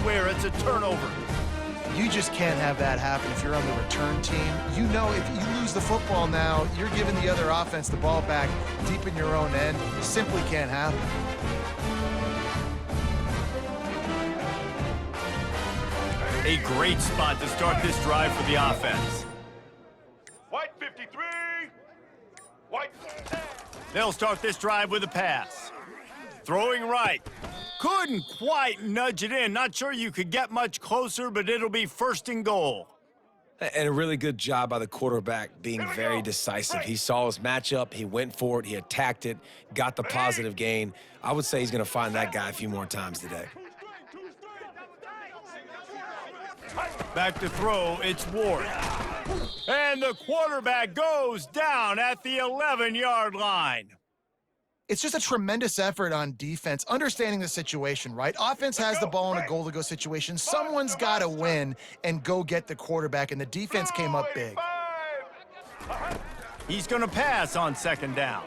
everywhere. It's a turnover. You just can't have that happen if you're on the return team. You know if you lose the football now, you're giving the other offense the ball back deep in your own end. It simply can't happen. A great spot to start this drive for the offense. White 53. White. They'll start this drive with a pass. Throwing right. Couldn't quite nudge it in. Not sure you could get much closer, but it'll be first and goal. And a really good job by the quarterback being very decisive. He saw his matchup, he went for it, he attacked it, got the positive gain. I would say he's going to find that guy a few more times today. Back to throw, it's Ward. And the quarterback goes down at the 11-yard line. It's just a tremendous effort on defense, understanding the situation, right? Offense has the ball in a goal-to-go situation. Someone's got to win and go get the quarterback, and the defense came up big. He's going to pass on second down.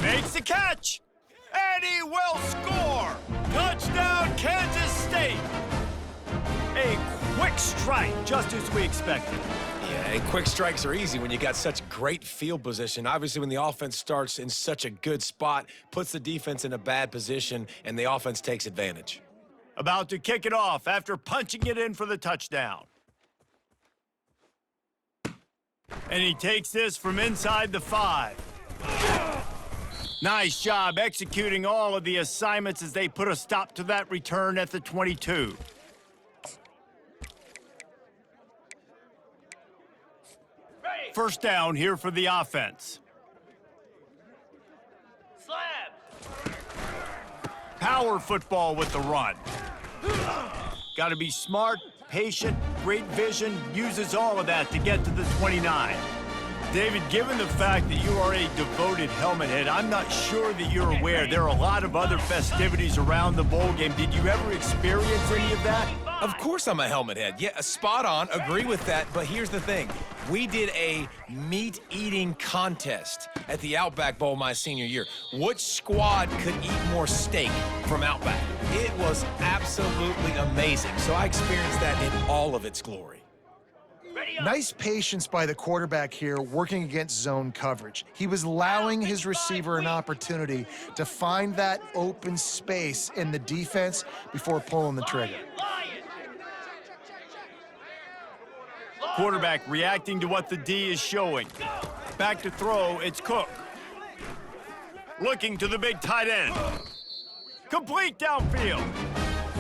Makes the catch, and he will score. Touchdown, Kansas State. A quick strike, just as we expected. Yeah, and quick strikes are easy when you got such great field position. Obviously, when the offense starts in such a good spot, puts the defense in a bad position, and the offense takes advantage. About to kick it off after punching it in for the touchdown. And he takes this from inside the 5. Nice job executing all of the assignments as they put a stop to that return at the 22. First down here for the offense. Slab. Power football with the run. Got to be smart, patient, great vision, uses all of that to get to the 29. David, given the fact that you are a devoted helmet head, I'm not sure that you're aware there are a lot of other festivities around the bowl game. Did you ever experience any of that? Of course I'm a helmet head. Yeah, spot on. Agree with that. But here's the thing. We did a meat-eating contest at the Outback Bowl my senior year. Which squad could eat more steak from Outback? It was absolutely amazing. So I experienced that in all of its glory. Nice patience by the quarterback here, working against zone coverage. He was allowing his receiver an opportunity to find that open space in the defense before pulling the trigger. Quarterback reacting to what the D is showing. Back to throw, it's Cook. Looking to the big tight end. Complete downfield.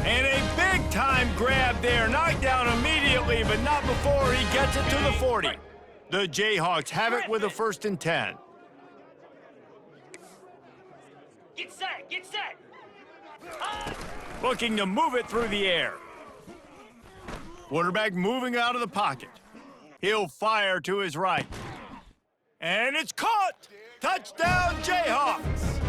And a big-time grab there. Knocked down immediately, but not before he gets it to the 40. The Jayhawks have it with a 1st and 10. Get set. Get set. Looking to move it through the air. Quarterback moving out of the pocket. He'll fire to his right. And it's caught! Touchdown, Jayhawks!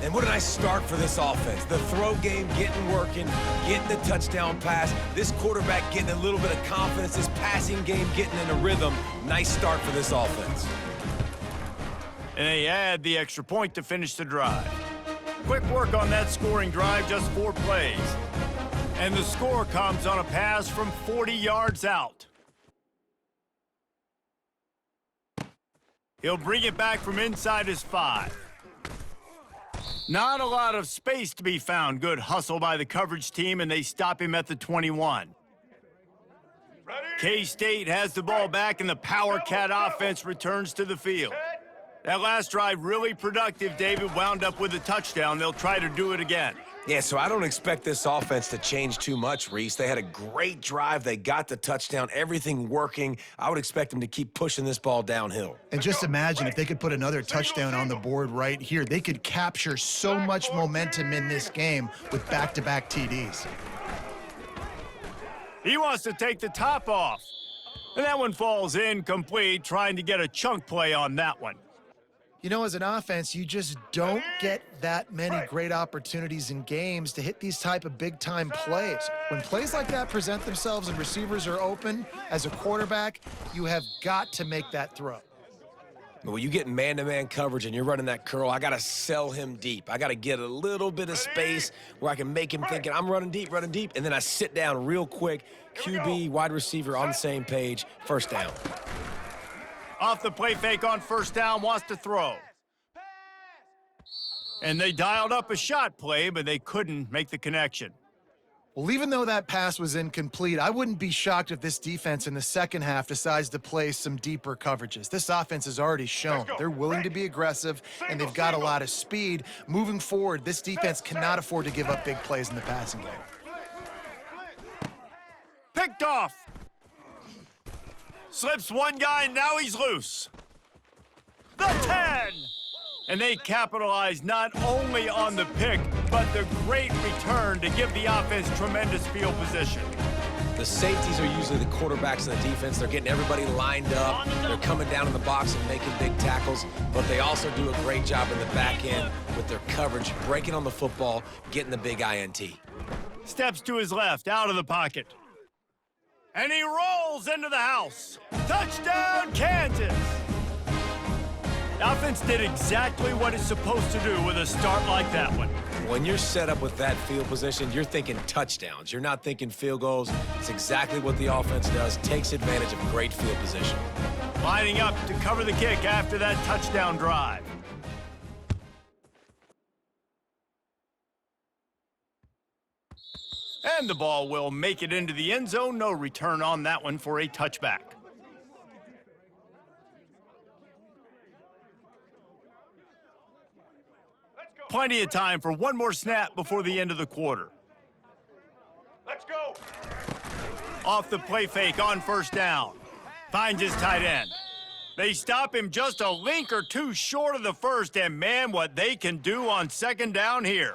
And what a nice start for this offense. The throw game getting working, getting the touchdown pass. This quarterback getting a little bit of confidence. This passing game getting in a rhythm. Nice start for this offense. And they add the extra point to finish the drive. Quick work on that scoring drive, just 4 plays. And the score comes on a pass from 40 yards out. He'll bring it back from inside his 5. Not a lot of space to be found. Good hustle by the coverage team, and they stop him at the 21. K-State has the ball back, and the Power Cat offense returns to the field. That last drive really productive. David wound up with a touchdown. They'll try to do it again. Yeah, so I don't expect this offense to change too much, Reese. They had a great drive. They got the touchdown, everything working. I would expect them to keep pushing this ball downhill. And just imagine if they could put another touchdown on the board right here. They could capture so much momentum in this game with back-to-back TDs. He wants to take the top off. And that one falls incomplete, trying to get a chunk play on that one. You know, as an offense, you just don't get that many great opportunities in games to hit these type of big-time plays. When plays like that present themselves and receivers are open, as a quarterback, you have got to make that throw. But when you get man-to-man coverage and you're running that curl, I got to sell him deep. I got to get a little bit of space where I can make him thinking I'm running deep, and then I sit down real quick. QB, wide receiver on the same page, first down. Off the play fake on first down, wants to throw. And they dialed up a shot play, but they couldn't make the connection. Well, even though that pass was incomplete, I wouldn't be shocked if this defense in the second half decides to play some deeper coverages. This offense has already shown they're willing to be aggressive, and they've got a lot of speed. Moving forward, this defense cannot afford to give up big plays in the passing game. Picked off. Slips one guy, now he's loose. The 10! And they capitalize not only on the pick, but the great return to give the offense tremendous field position. The safeties are usually the quarterbacks of the defense. They're getting everybody lined up. They're coming down in the box and making big tackles, but they also do a great job in the back end with their coverage, breaking on the football, getting the big INT. Steps to his left, out of the pocket. And he rolls into the house. Touchdown, Kansas! The offense did exactly what it's supposed to do with a start like that one. When you're set up with that field position, you're thinking touchdowns. You're not thinking field goals. It's exactly what the offense does, takes advantage of great field position. Lining up to cover the kick after that touchdown drive. And the ball will make it into the end zone. No return on that one for a touchback. Plenty of time for one more snap before the end of the quarter. Let's go. Off the play fake on first down. Finds his tight end. They stop him just a link or two short of the first, and man, what they can do on second down here.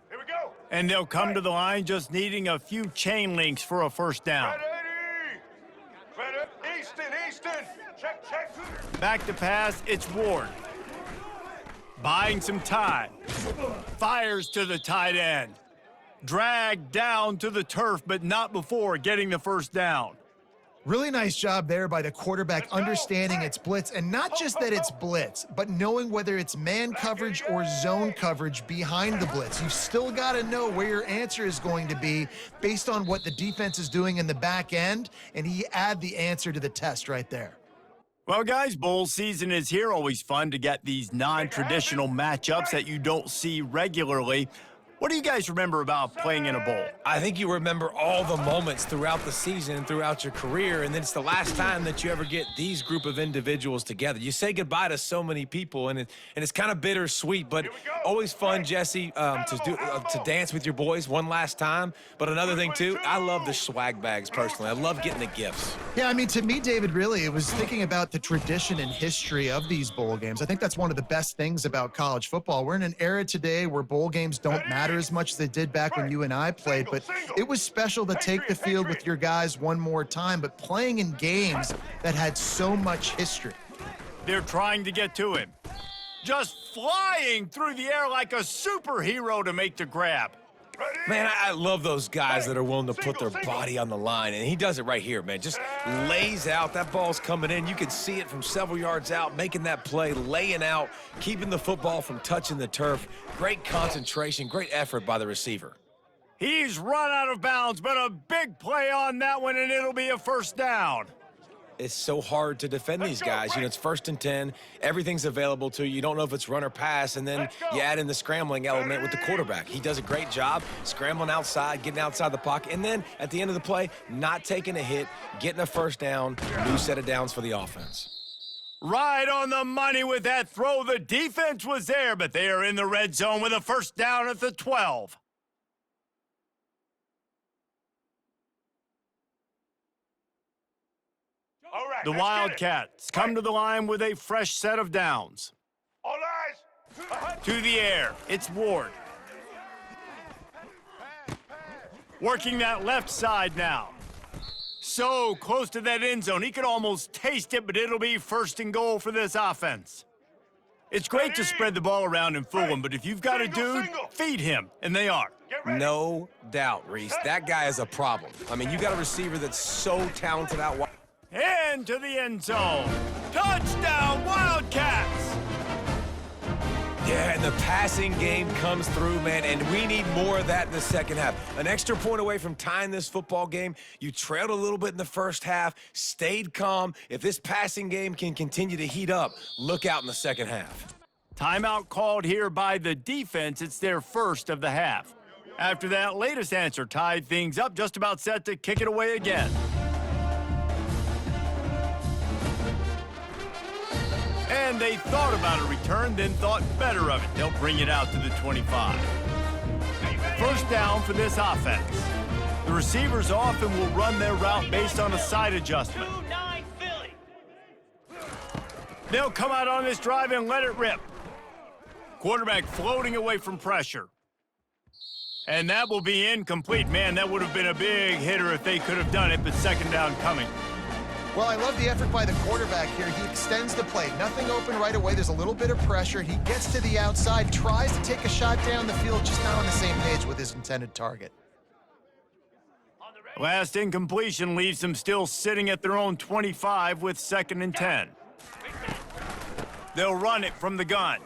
Here we go. And they'll come to the line just needing a few chain links for a first down. Ready. Easton. Check. Back to pass, it's Ward. Buying some time. Fires to the tight end. Dragged down to the turf, but not before getting the first down. Really nice job there by the quarterback understanding it's blitz, and not just that it's blitz, but knowing whether it's man coverage or zone coverage behind the blitz. You've still got to know where your answer is going to be based on what the defense is doing in the back end, and he add the answer to the test right there. Well, guys, bowl season is here. Always fun to get these non-traditional matchups that you don't see regularly. What do you guys remember about playing in a bowl? I think you remember all the moments throughout the season and throughout your career, and then it's the last time that you ever get these group of individuals together. You say goodbye to so many people, and it's kind of bittersweet, but always fun, Jesse, to dance with your boys one last time. But another thing, too, I love the swag bags, personally. I love getting the gifts. Yeah, I mean, to me, David, really, it was thinking about the tradition and history of these bowl games. I think that's one of the best things about college football. We're in an era today where bowl games don't matter as much as they did back when you and I played, but it was special to take the field with your guys one more time, but playing in games that had so much history. They're trying to get to him. Just flying through the air like a superhero to make the grab. Man, I love those guys that are willing to put their body on the line, and he does it right here, man. Just lays out. That ball's coming in. You can see it from several yards out, making that play, laying out, keeping the football from touching the turf. Great concentration, great effort by the receiver. He's run out of bounds, but a big play on that one, and it'll be a first down. It's so hard to defend these guys. You know, it's 1st and 10. Everything's available to you. You don't know if it's run or pass, and then you add in the scrambling element with the quarterback. He does a great job scrambling outside, getting outside the pocket, and then at the end of the play, not taking a hit, getting a first down, new set of downs for the offense. Right on the money with that throw. The defense was there, but they are in the red zone with a first down at the 12. All right, The Wildcats come to the line with a fresh set of downs. All eyes. To the air, it's Ward. Working that left side now. So close to that end zone, he could almost taste it, but it'll be 1st and goal for this offense. It's great to spread the ball around and fool him, but if you've got a dude, feed him, and they are. Get ready. No doubt, Reese. That guy is a problem. I mean, you got a receiver that's so talented out wide. Into the end zone. Touchdown, Wildcats! Yeah, and the passing game comes through, man, and we need more of that in the second half. An extra point away from tying this football game. You trailed a little bit in the first half, stayed calm. If this passing game can continue to heat up, look out in the second half. Timeout called here by the defense. It's their first of the half. After that latest answer tied things up, just about set to kick it away again. And they thought about a return, then thought better of it. They'll bring it out to the 25. First down for this offense. The receivers often will run their route based on a side adjustment. They'll come out on this drive and let it rip. Quarterback floating away from pressure. And that will be incomplete. Man, that would have been a big hitter if they could have done it, but second down coming. Well, I love the effort by the quarterback here. He extends the play. Nothing open right away. There's a little bit of pressure. He gets to the outside, tries to take a shot down the field, just not on the same page with his intended target. Last incompletion leaves them still sitting at their own 25 with 2nd and 10. They'll run it from the gun.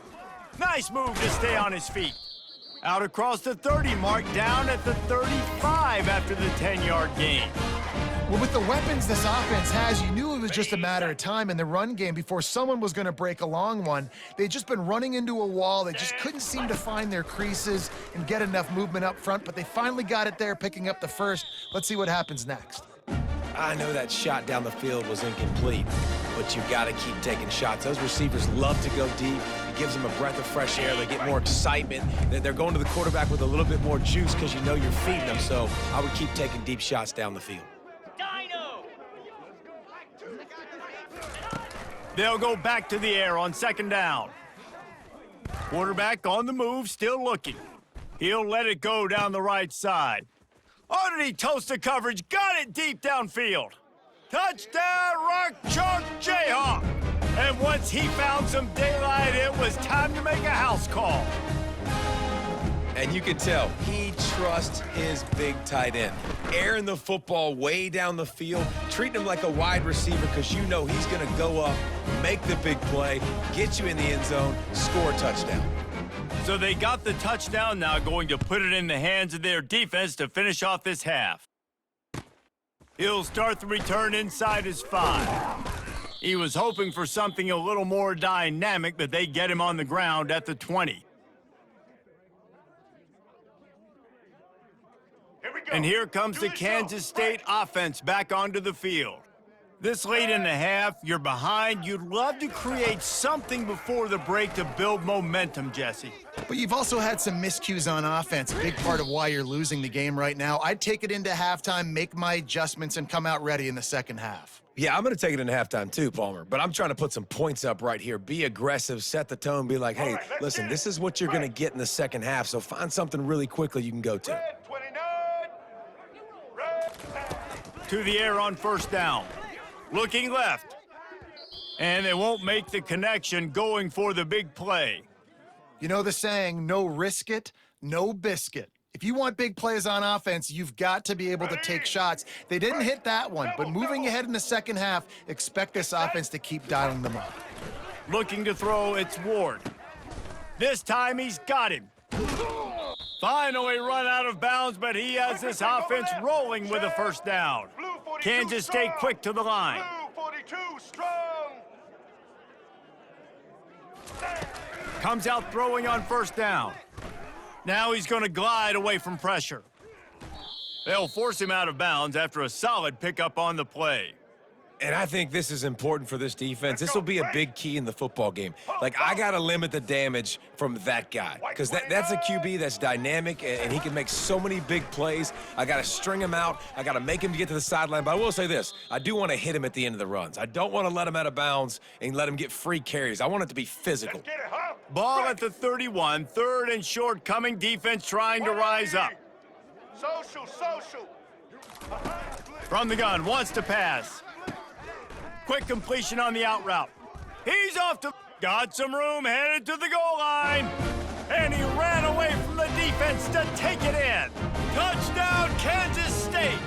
Nice move to stay on his feet. Out across the 30 mark, down at the 35 after the 10-yard gain. Well, with the weapons this offense has, you knew it was just a matter of time in the run game before someone was going to break a long one. They'd just been running into a wall. They just couldn't seem to find their creases and get enough movement up front, but they finally got it there, picking up the first. Let's see what happens next. I know that shot down the field was incomplete, but you got to keep taking shots. Those receivers love to go deep. It gives them a breath of fresh air. They get more excitement. They're going to the quarterback with a little bit more juice because you know you're feeding them, so I would keep taking deep shots down the field. They'll go back to the air on 2nd down. Quarterback on the move, still looking. He'll let it go down the right side. Oh, did he toast the coverage? Got it deep downfield. Touchdown, Rock Chalk Jayhawk. And once he found some daylight, it was time to make a house call. And you can tell he trusts his big tight end. Airing the football way down the field, treating him like a wide receiver because you know he's going to go up, make the big play, get you in the end zone, score a touchdown. So they got the touchdown, now going to put it in the hands of their defense to finish off this half. He'll start the return inside his 5. He was hoping for something a little more dynamic, but they get him on the ground at the 20. And here comes the Kansas State offense back onto the field. This late in the half, you're behind. You'd love to create something before the break to build momentum, Jesse. But you've also had some miscues on offense, a big part of why you're losing the game right now. I'd take it into halftime, make my adjustments, and come out ready in the second half. Yeah, I'm going to take it into halftime too, Palmer, but I'm trying to put some points up right here. Be aggressive, set the tone, be like, hey, listen, this is what you're going to get in the second half, so find something really quickly you can go to. To the air on 1st down. Looking left. And they won't make the connection going for the big play. You know the saying, no risk it, no biscuit. If you want big plays on offense, you've got to be able to take shots. They didn't hit that one, but moving ahead in the second half, expect this offense to keep dialing them up. Looking to throw, it's Ward. This time he's got him. Finally run out of bounds, but he has this offense rolling with a 1st down. Kansas State quick to the line. Comes out throwing on 1st down. Now he's going to glide away from pressure. They'll force him out of bounds after a solid pickup on the play. And I think this is important for this defense. This will be a big key in the football game. Like, I got to limit the damage from that guy because that's a QB that's dynamic, and he can make so many big plays. I got to string him out. I got to make him get to the sideline. But I will say this. I do want to hit him at the end of the runs. I don't want to let him out of bounds and let him get free carries. I want it to be physical. Ball at the 31. 3rd and short coming. Defense trying to rise up. Social. From the gun. Wants to pass. Quick completion on the out route. He's off to... Got some room, headed to the goal line. And he ran away from the defense to take it in. Touchdown, Kansas State.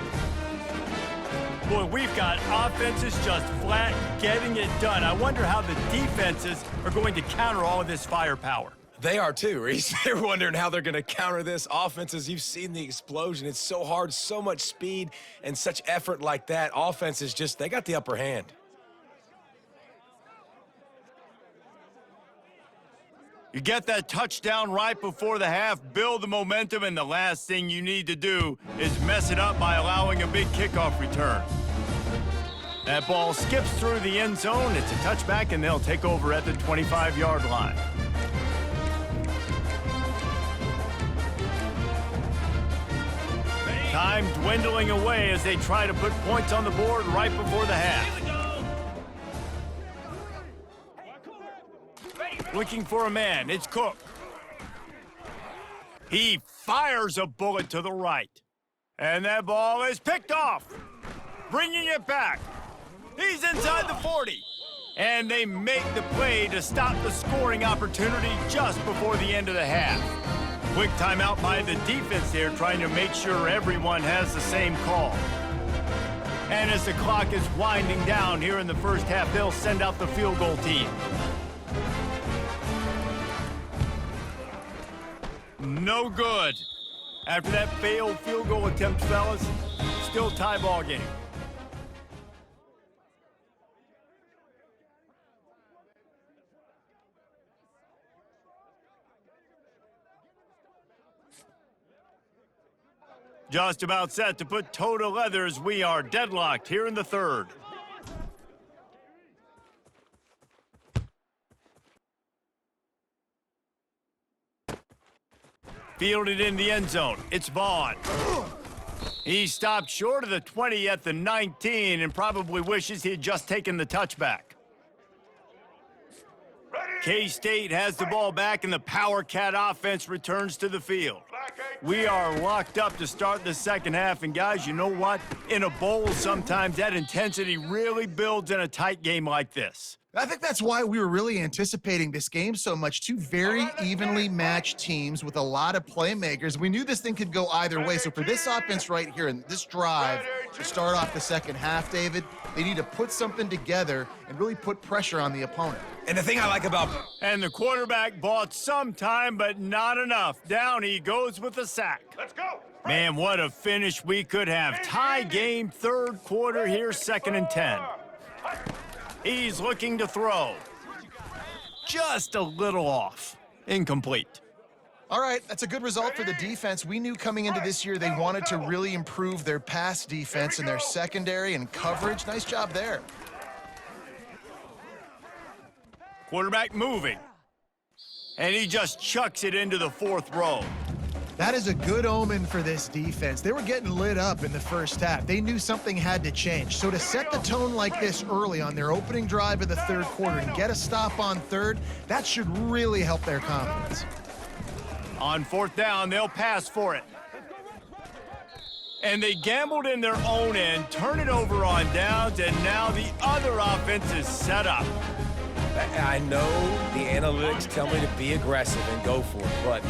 Boy, we've got offenses just flat getting it done. I wonder how the defenses are going to counter all of this firepower. They are too, Reese. They're wondering how they're going to counter this. Offenses, you've seen the explosion. It's so hard, so much speed, and such effort like that. Offenses just, they got the upper hand. You get that touchdown right before the half, build the momentum, and the last thing you need to do is mess it up by allowing a big kickoff return. That ball skips through the end zone. It's a touchback, and they'll take over at the 25-yard line. Time dwindling away as they try to put points on the board right before the half. Looking for a man, it's Cook. He fires a bullet to the right. And that ball is picked off. Bringing it back. He's inside the 40. And they make the play to stop the scoring opportunity just before the end of the half. Quick timeout by the defense there, trying to make sure everyone has the same call. And as the clock is winding down here in the first half, they'll send out the field goal team. No good. After that failed field goal attempt, fellas, still tie ball game. Just about set to put toe to leather as we are deadlocked here in the third. Fielded in the end zone. It's Vaughn. He stopped short of the 20 at the 19 and probably wishes he had just taken the touchback. K-State has the ball back and the Power Cat offense returns to the field. We are locked up to start the second half, and guys, you know what? In a bowl, sometimes that intensity really builds in a tight game like this. I think that's why we were really anticipating this game so much. Two very evenly matched teams with a lot of playmakers. We knew this thing could go either way. So for this offense right here and this drive to start off the second half, David, they need to put something together and really put pressure on the opponent. And the thing I like about... And the quarterback bought some time, but not enough. Down he goes with the sack. Let's go. Man, what a finish we could have. Tie game, third quarter here, 2nd and 10. He's looking to throw. Just a little off. Incomplete. All right, that's a good result for the defense. We knew coming into this year they wanted to really improve their pass defense and their secondary and coverage. Nice job there. Quarterback moving. And he just chucks it into the 4th row. That is a good omen for this defense. They were getting lit up in the first half. They knew something had to change. So to set the tone like this early on their opening drive of the third quarter and get a stop on third, that should really help their confidence. On 4th down, they'll pass for it. And they gambled in their own end, turn it over on downs, and now the other offense is set up. I know the analytics tell me to be aggressive and go for it, but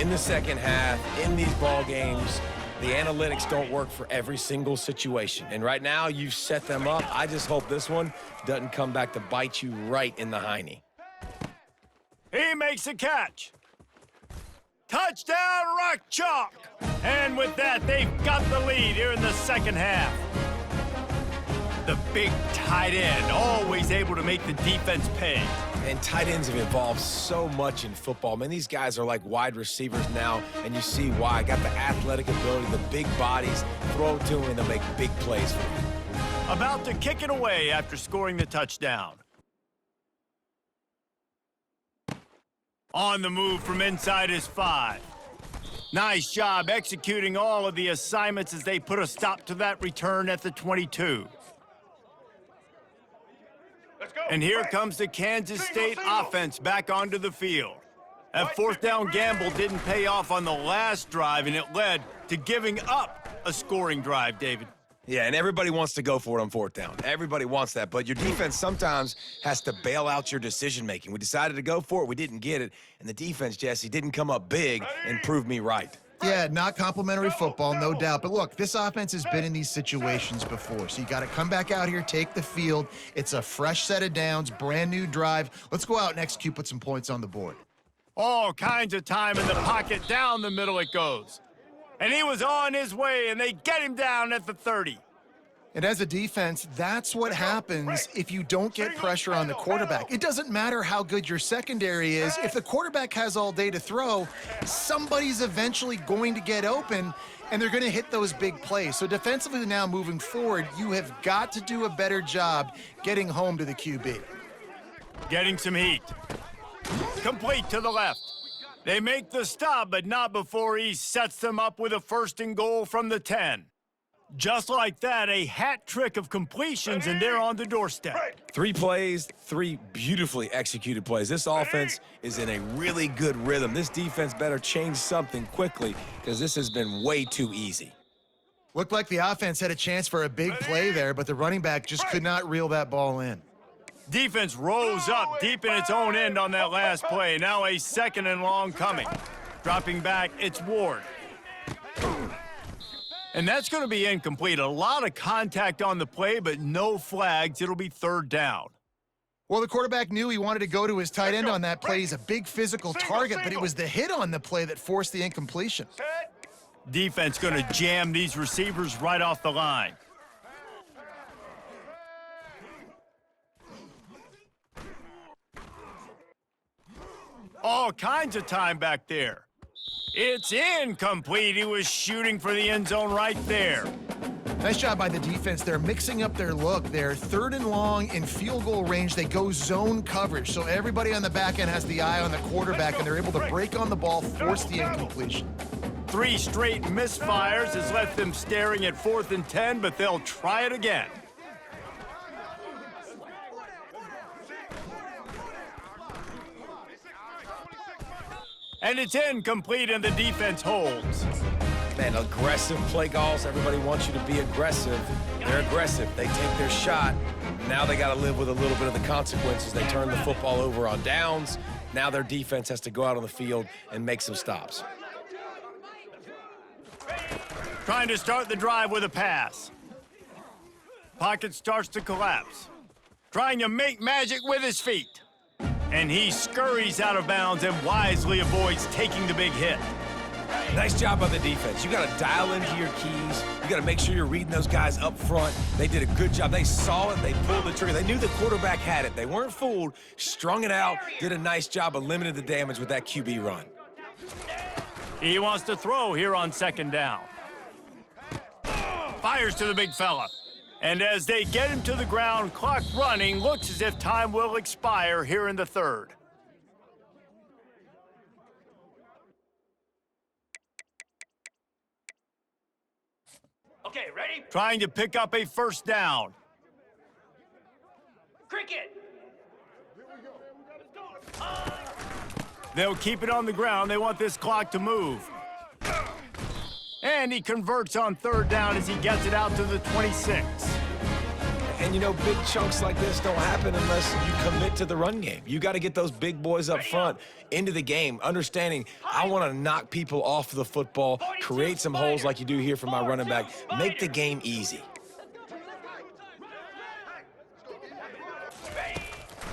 in the second half, in these ball games, the analytics don't work for every single situation. And right now, you've set them up. I just hope this one doesn't come back to bite you right in the hiney. He makes a catch. Touchdown, Rock Chalk! And with that, they've got the lead here in the second half. The big tight end, always able to make the defense pay. And tight ends have evolved so much in football. Man, these guys are like wide receivers now, and you see why. Got the athletic ability, the big bodies, throw it to them, and they'll make big plays for you. About to kick it away after scoring the touchdown. On the move from inside his 5. Nice job executing all of the assignments as they put a stop to that return at the 22. And here comes the Kansas State offense back onto the field. That 4th down gamble didn't pay off on the last drive, and it led to giving up a scoring drive, David. Yeah, and everybody wants to go for it on fourth down. Everybody wants that, but your defense sometimes has to bail out your decision-making. We decided to go for it. We didn't get it, and the defense, Jesse, didn't come up big and prove me right. Yeah, not complimentary football, no doubt. But look, this offense has been in these situations before, so you got to come back out here, take the field. It's a fresh set of downs, brand new drive. Let's go out and execute, put some points on the board. All kinds of time in the pocket, down the middle it goes. And he was on his way, and they get him down at the 30. And as a defense, that's what happens if you don't get pressure on the quarterback. It doesn't matter how good your secondary is. If the quarterback has all day to throw, somebody's eventually going to get open, and they're going to hit those big plays. So defensively now moving forward, you have got to do a better job getting home to the QB. Getting some heat. Complete to the left. They make the stop, but not before he sets them up with a 1st and goal from the 10. Just like that, a hat trick of completions, and they're on the doorstep. 3 plays, 3 beautifully executed plays. This offense is in a really good rhythm. This defense better change something quickly because this has been way too easy. Looked like the offense had a chance for a big play there, but the running back just could not reel that ball in. Defense rose up deep in its own end on that last play. Now a 2nd and long coming. Dropping back, it's Ward. And that's going to be incomplete. A lot of contact on the play, but no flags. It'll be 3rd down. Well, the quarterback knew he wanted to go to his tight end on that play. He's a big physical target, but it was the hit on the play that forced the incompletion. Defense going to jam these receivers right off the line. All kinds of time back there. It's incomplete. He was shooting for the end zone right there. Nice job by the defense. They're mixing up their look. They're 3rd and long in field goal range. They go zone coverage, so everybody on the back end has the eye on the quarterback, and they're able to break on the ball, force the incompletion. 3 straight misfires has left them staring at 4th and 10, but they'll try it again. And it's incomplete, and the defense holds. Man, aggressive play calls. Everybody wants you to be aggressive. They're aggressive. They take their shot. Now they got to live with a little bit of the consequences. They turn the football over on downs. Now their defense has to go out on the field and make some stops. Trying to start the drive with a pass. Pocket starts to collapse. Trying to make magic with his feet. And he scurries out of bounds and wisely avoids taking the big hit. Nice job by the defense. You got to dial into your keys. You got to make sure you're reading those guys up front. They did a good job. They saw it. They pulled the trigger. They knew the quarterback had it. They weren't fooled. Strung it out. Did a nice job of limiting the damage with that QB run. He wants to throw here on 2nd down. Fires to the big fella. And as they get him to the ground, clock running, looks as if time will expire here in the 3rd. Okay, ready? Trying to pick up a 1st down. Cricket! They'll keep it on the ground. They want this clock to move. And he converts on 3rd down as he gets it out to the 26. And, you know, big chunks like this don't happen unless you commit to the run game. You got to get those big boys up front into the game, understanding I want to knock people off the football, create some holes like you do here for my running back, make the game easy.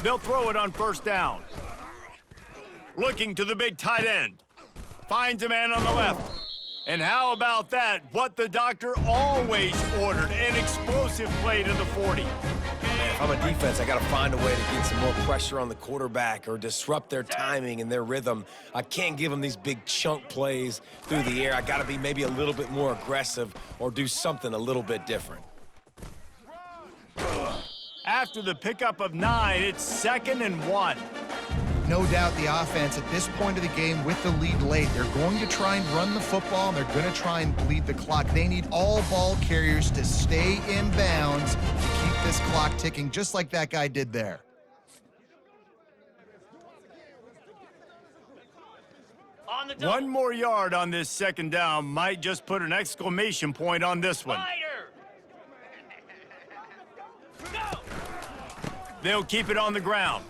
They'll throw it on 1st down. Looking to the big tight end. Finds a man on the left. And how about that? What the doctor always ordered, an explosive play to the 40. Man, if I'm a defense, I got to find a way to get some more pressure on the quarterback or disrupt their timing and their rhythm. I can't give them these big chunk plays through the air. I got to be maybe a little bit more aggressive or do something a little bit different. After the pickup of 9, it's 2nd and 1. No doubt the offense at this point of the game with the lead late, they're going to try and run the football, and they're going to try and bleed the clock. They need all ball carriers to stay in bounds to keep this clock ticking, just like that guy did there. On the double. 1 more yard on this 2nd down might just put an exclamation point on this one. Spider! They'll keep it on the ground.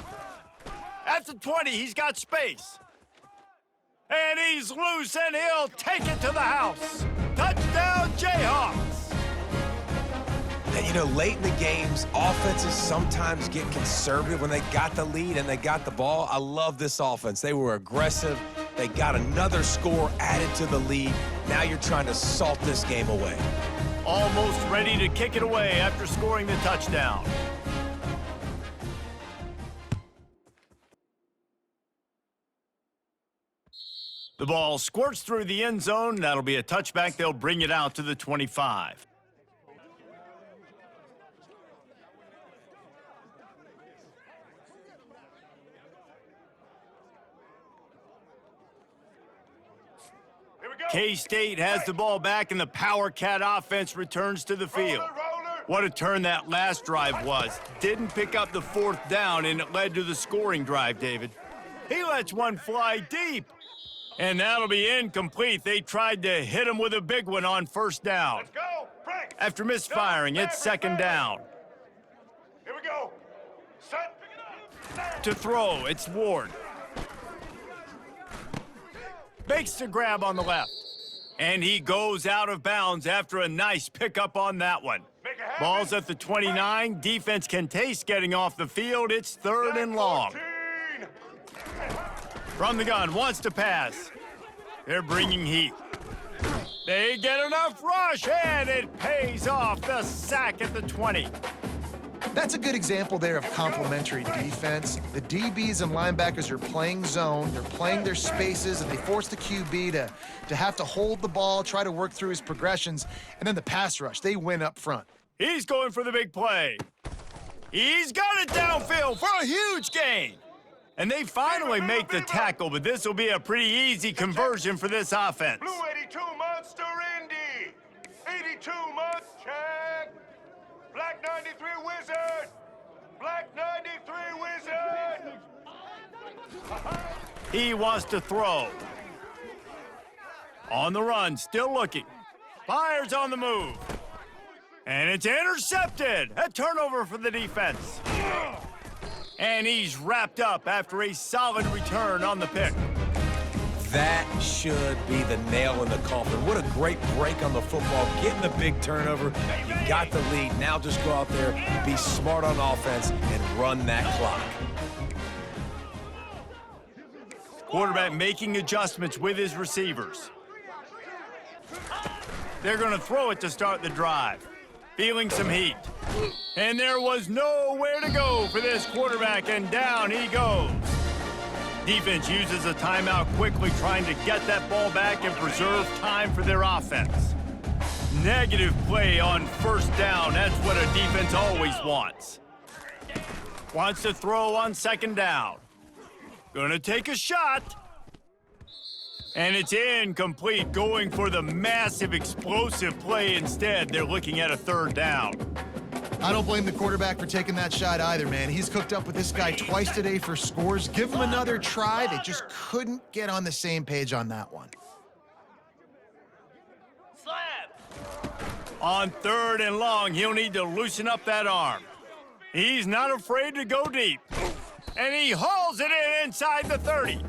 At the 20, he's got space. And he's loose, and he'll take it to the house. Touchdown, Jayhawks! And you know, late in the games, offenses sometimes get conservative when they got the lead and they got the ball. I love this offense. They were aggressive. They got another score added to the lead. Now you're trying to salt this game away. Almost ready to kick it away after scoring the touchdown. The ball squirts through the end zone. That'll be a touchback. They'll bring it out to the 25. K-State has the ball back, and the Power Cat offense returns to the field. What a turn that last drive was. Didn't pick up the 4th down, and it led to the scoring drive, David. He lets one fly deep. And that'll be incomplete. They tried to hit him with a big one on 1st down. Let's go. Break. After misfiring, it's 2nd down. Here we go. Set. To throw, it's Ward. Makes the grab on the left. And he goes out of bounds after a nice pickup on that one. Ball's at the 29. Defense can taste getting off the field. It's 3rd and long. 14. From the gun, wants to pass. They're bringing heat. They get enough rush, and it pays off. The sack at the 20. That's a good example there of complementary defense. The DBs and linebackers are playing zone, they're playing their spaces, and they force the QB to have to hold the ball, try to work through his progressions, and then the pass rush, they win up front. He's going for the big play. He's got it downfield for a huge gain. And they finally make the tackle, but this will be a pretty easy conversion for this offense. Blue 82 Monster Indy. 82 months. Check. Black 93 Wizard. Black 93 Wizard. He wants to throw. On the run, still looking. Fires on the move. And it's intercepted. A turnover for the defense. And he's wrapped up after a solid return on the pick. That should be the nail in the coffin. What a great break on the football. Getting the big turnover. You got the lead. Now just go out there, be smart on offense, and run that clock. Quarterback making adjustments with his receivers. They're going to throw it to start the drive. Feeling some heat. And there was nowhere to go for this quarterback, and down he goes. Defense uses a timeout quickly, trying to get that ball back and preserve time for their offense. Negative play on 1st down. That's what a defense always wants. Wants to throw on 2nd down. Gonna take a shot. And it's incomplete, going for the massive explosive play instead. They're looking at a 3rd down. I don't blame the quarterback for taking that shot either, man. He's cooked up with this guy twice today for scores. Give him another try. They just couldn't get on the same page on that one. Slab. On 3rd and long, he'll need to loosen up that arm. He's not afraid to go deep. And he hauls it in inside the 30.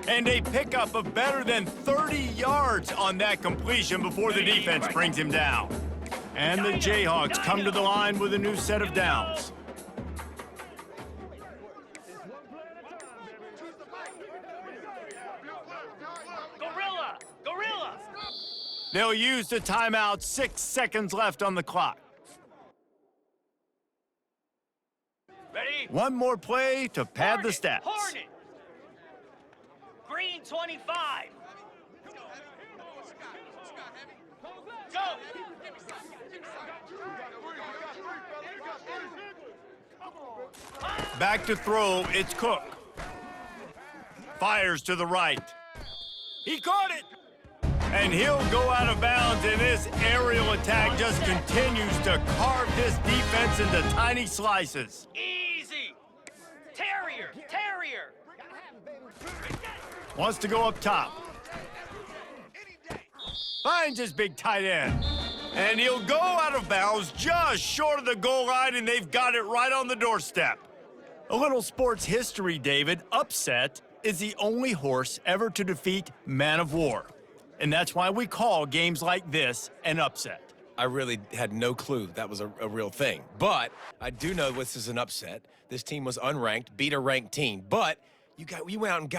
And a pickup of better than 30 yards on that completion before the defense brings him down. And the Jayhawks come to the line with a new set of downs. Gorilla. Gorilla. They'll use the timeout, 6 seconds left on the clock. Ready? One more play to pad the stats. Hornet. Green 25. Go. Back to throw, it's Cook. Fires to the right. He caught it! And he'll go out of bounds, and this aerial attack just continues to carve this defense into tiny slices. Easy. Terrier. Terrier. Wants to go up top. Finds his big tight end. And he'll go out of bounds just short of the goal line, and they've got it right on the doorstep. A little sports history, David. Upset is the only horse ever to defeat Man of War. And that's why we call games like this an upset. I really had no clue that was a real thing. But I do know this is an upset. This team was unranked, beat a ranked team. But you went out and got